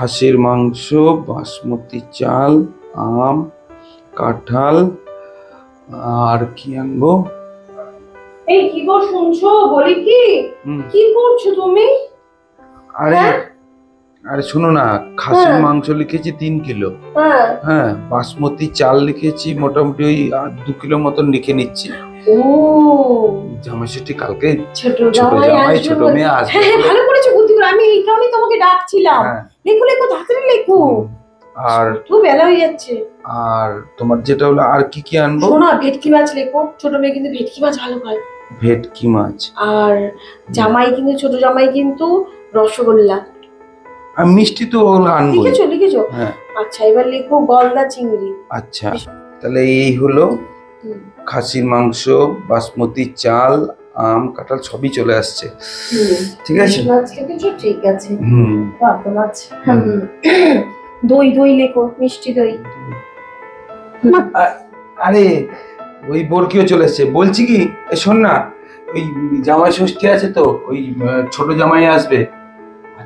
খাসির মাংস, বাসমতি চাল, আম, কাঁঠাল, আর কি আনবো? এই কি গো শুনছো? বলি কি কি করছো তুমি? আরে আরে শোনো না, খাসির মাংস লিখেছি 3 কিলো। হ্যাঁ, বাসমতি চাল লিখেছি মোটামুটি ওই 2 কিলো মতন লিখে নিচ্ছি। ও জামাই ষষ্ঠী কালকে, ছোট জামাই ছোট মেয়ে আসবে। হ্যাঁ ভালো করেছো বুদ্ধি করে, আমি এই কারণেই তোমাকে ডাকছিলাম। লেখো লেখো তাড়াতাড়ি লেখো, আর তো বেলা হয়ে যাচ্ছে। আর তোমার যেটা হলো আর কি কি আনবো? শোনো, ভেটকি মাছ লেখো, ছোট মেয়ে কিন্তু ভেটকি মাছ ভালো খায়। ভেটকি মাছ। আর জামাই কিন্তু, ছোট জামাই কিন্তু রসগোল্লা। আর মিষ্টি তো আনবো। লিখেছো? হ্যাঁ। আচ্ছা এবার লেখো গলদা চিংড়ি। আচ্ছা তাহলে এই হলো খাসির মাংস, বাসমতি চাল, আম, কাঁঠাল সবই চলে আসছে। ঠিক আছে, ঠিক আছে। দই দই লেখো, মিষ্টি দই। আরে ওই বরকিও চলে এসছে। বলছি কি, শোন না, ওই জামাই ষষ্ঠী আছে তো, ওই ছোট জামাই আসবে,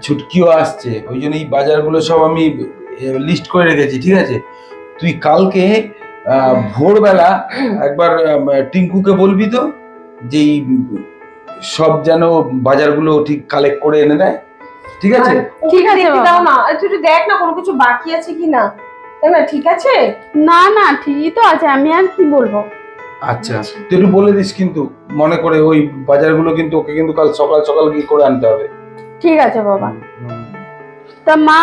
ছুটকিও আসছে, ওই জন্য এই বাজারগুলো সব আমি লিস্ট করে রেখেছি। ঠিক আছে, তুই কালকে ভোরবেলা একবার টিঙ্কুকে বলবি তো যে সব যেন বাজারগুলো ঠিক কালেক্ট করে এনে দেয়। ঠিক আছে? ঠিক আছে, দাও না, একটু দেখ না কোনো কিছু বাকি আছে কিনা। তাই না? ঠিক আছে? না না ঠিকই তো আছে, আমি আর কি বলবো। আচ্ছা তুই একটু বলে দিস কিন্তু, মনে করে ওই বাজারগুলো কিন্তু ওকে কিন্তু কাল সকাল সকাল গিয়ে করে আনতে হবে। ঠিক আছে বাবা। তা মা,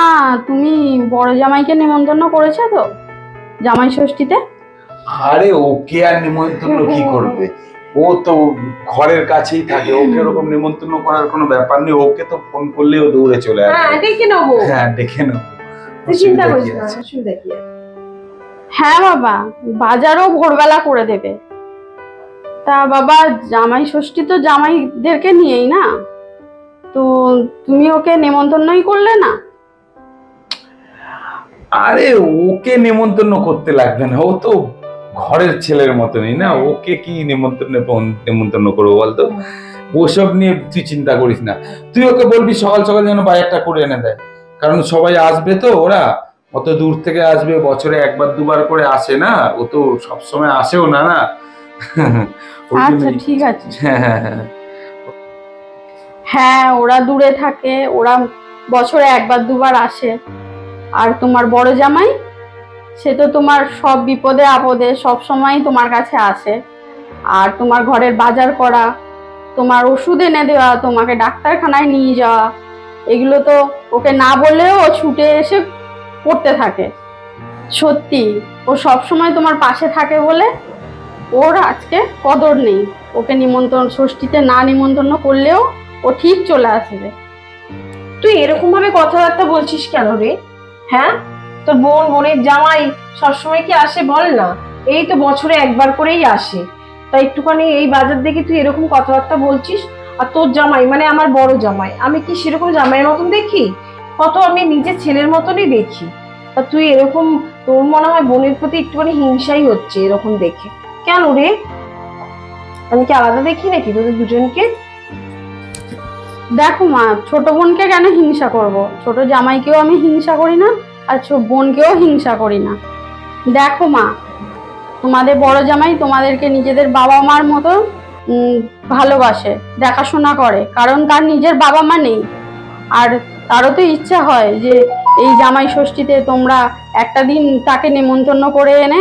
তুমি বড় জামাইকে নিমন্ত্রণ করেছো তো জামাই ষষ্ঠীতে? আরে ওকে আর নিমন্ত্রণ কি করবে, ও তো ঘরের কাছেই থাকে, ওকে এরকম নিমন্ত্রণ করার কোনো ব্যাপার নেই। ওকে তো ফোন করলেও দৌড়ে চলে আসবে। হ্যাঁ ডেকে নেবো। হ্যাঁ ডেকে নেবো, চিন্তা করিস না, অসুবিধা কি আছে। হ্যাঁ বাবা, বাজারও ভোরবেলা করে দেবে। তা বাবা, জামাই ষষ্ঠী তো জামাইদেরকে নিয়েই না, তো তুমি ওকে নেমন্তন্নই করলে না? আরে ওকে নেমন্তন্ন করতে লাগবে না, ও তো ঘরের ছেলের মতনই না, ওকে কি নেমন্তন্ন করবো বলতো? ওসব নিয়ে তুই চিন্তা করিস না। তুই ওকে বলবি সকাল সকাল যেন বাজারটা করে এনে দেয়, কারণ সবাই আসবে তো, ওরা অত দূর থেকে আসবে, বছরে একবার দুবার করে আসে না, ও তো সবসময় আসেও না না। আচ্ছা ঠিক আছে। হ্যাঁ ওরা দূরে থাকে, ওরা বছরে একবার দুবার আসে। আর তোমার বড় জামাই, সে তো তোমার সব বিপদে আপদে সব সময় তোমার কাছে আসে। আর তোমার ঘরের বাজার করা, তোমার ওষুধ এনে দেওয়া, তোমাকে ডাক্তারখানায় নিয়ে যাওয়া, এগুলো তো ওকে না বললেও ও ছুটে এসে করতে থাকে। সত্যি ও সব সময় তোমার পাশে থাকে বলে ওর আজকে কদর নেই। ওকে নিমন্ত্রণ, ষষ্ঠীতে না নিমন্ত্রণ করলেও ও ঠিক চলে আসবে। তুই এরকম ভাবে কথাবার্তা বলছিস কেন রে? হ্যাঁ, তোর বোনের জামাই সবসময় কি আসে বল না? এই তো বছরে একবার করেই আসে, তাই একটুখানি এই বাজার দেখে তুই এরকম কথাবার্তা বলছিস। আর তোর জামাই মানে আমার বড় জামাই, আমি কি সেরকম জামাইয়ের মতন দেখি? কত আমি নিজের ছেলের মতনই দেখি। তা তুই এরকম, তোর মনে হয় বোনের প্রতি একটুখানি হিংসাই হচ্ছে এরকম দেখে। কেন রে? আমি কি আলাদা দেখি নাকি তোদের দুজনকে? দেখো মা, ছোট বোনকে কেন হিংসা করব? ছোট জামাইকেও আমি হিংসা করি না, আর বোনকেও হিংসা করি না। দেখো মা, তোমাদের বড় জামাই তোমাদেরকে নিজেদের বাবা মার মতো ভালোবাসে, দেখাশোনা করে, কারণ তার নিজের বাবা মা নেই। আর তারও তো ইচ্ছা হয় যে এই জামাই ষষ্ঠীতে তোমরা একটা দিন তাকে নেমন্তন্ন করে এনে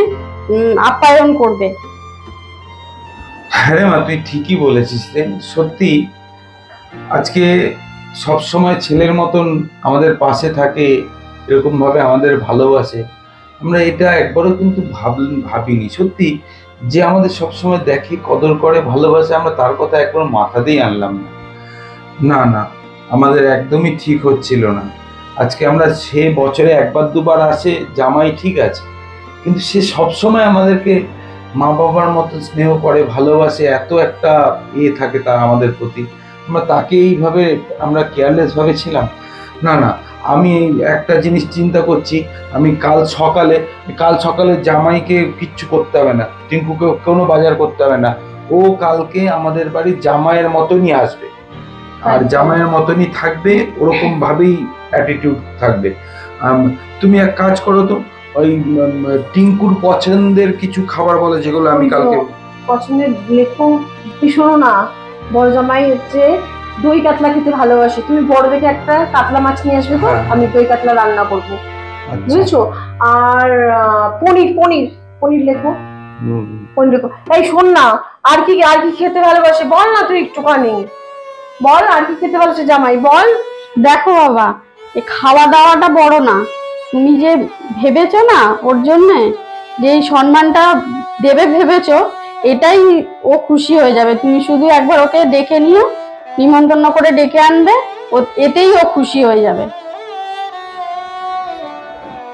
আপ্যায়ন করবে। হ্যাঁ মা, তুই ঠিকই বলেছিস রে। সত্যি আজকে সব সময় ছেলের মতন আমাদের পাশে থাকে, এরকম ভাবে আমাদের ভালোবাসে, আমরা এটা একবারও কিন্তু ভাবিনি। সত্যি যে আমাদের সব সময় দেখে, কদর করে, ভালোবাসে, আমরা তার কথা একবার মাথাতেই আনলাম না। না না, আমাদের একদমই ঠিক হচ্ছিল না। আজকে আমরা, সে বছরে একবার দুবার আসে জামাই ঠিক আছে, কিন্তু সে সবসময় আমাদেরকে মা বাবার মতো স্নেহ করে, ভালোবাসে, এত একটা থাকে তার আমাদের প্রতি। আমরা তাকে এইভাবে আমরা কেয়ারলেস ভাবে ছিলাম। না না, আমি একটা জিনিস চিন্তা করছি, আমি কাল সকালে জামাইকে কিচ্ছু করতে হবে না, টিঙ্কুকে কোনো বাজার করতে হবে না, ও কালকে আমাদের বাড়ির জামাইয়ের মতনই আসবে। আর জামাইয়ের মতনই থাকবে, ওরকম ভাবেই অ্যাটিটিউড থাকবে। তুমি এক কাজ করো তো, ওই টিঙ্কুর পছন্দের কিছু খাবার বলে, যেগুলো আমি কালকে পছন্দের লেখো। শোনো না, বড় জামাই হচ্ছে দই কাতলা খেতে ভালোবাসে, তুমি বড় দেখে একটা কাতলা মাছ নিয়ে আসবে তো, হ্যাঁ। আমি দই কাতলা রান্না করবো, আচ্ছা। বুঝেছো? আর পনির পনির পনির লেখো, হুম। পনির লেখো। এই শোন না, আর কি খেতে ভালোবাসে বল না, তুই একটুখানি বল, আর কি খেতে ভালোবাসে জামাই বল। দেখো বাবা, এই খাওয়া দাওয়াটা বড় না, তুমি যে ভেবেছো না ওর জন্যে, যে এই সম্মানটা দেবে ভেবেছো, এটাই ও খুশি হয়ে যাবে। তুমি শুধু একবার ওকে ডেকে নিও, নিমন্ত্রণ করে ডেকে আনবে, ও এতেই ও খুশি হয়ে যাবে।